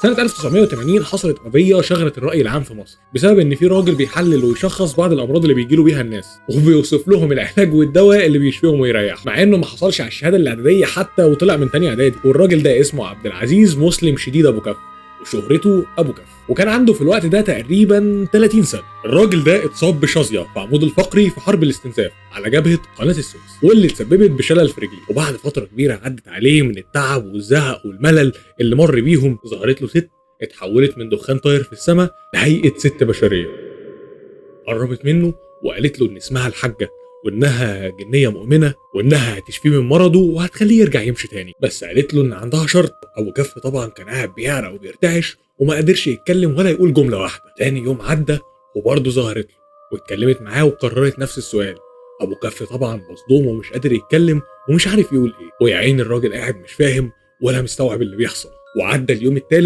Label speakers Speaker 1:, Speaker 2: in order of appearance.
Speaker 1: سنة 1980 حصلت قضية شغلت الرأي العام في مصر بسبب إن في راجل بيحلل ويشخص بعض الأمراض اللي بيجيله بيها الناس وبيوصف لهم العلاج والدواء اللي بيشفيهم ويريح، مع إنه ما حصلش على الشهادة الإعدادية حتى وطلع من تانية إعدادي. والراجل ده اسمه عبد العزيز مسلم شديد أبو كف، وشهرته ابو كف، وكان عنده في الوقت ده تقريبا 30 سنه. الراجل ده اتصاب بشظيه في عمود الفقري في حرب الاستنزاف على جبهه قناه السويس، واللي اتسببت بشلل في رجليه. وبعد فتره كبيره عدت عليه من التعب والزهق والملل اللي مر بيهم، ظهرت له ست اتحولت من دخان طاير في السماء لهيئه ست بشريه. قربت منه وقالت له ان اسمها الحاجه، وانها جنيه مؤمنه، وانها هتشفيه من مرضه وهتخليه يرجع يمشي تاني. بس قالت له ان عندها شرط. ابو كف طبعا كان قاعد بيعرق وبيرتعش وما قدرش يتكلم ولا يقول جمله واحده. تاني يوم عدى وبرضه ظهرت له واتكلمت معاه وقررت نفس السؤال. ابو كف طبعا مصدوم ومش قادر يتكلم ومش عارف يقول ايه، ويا عين الراجل قاعد مش فاهم ولا مستوعب اللي بيحصل. وعدى اليوم التالت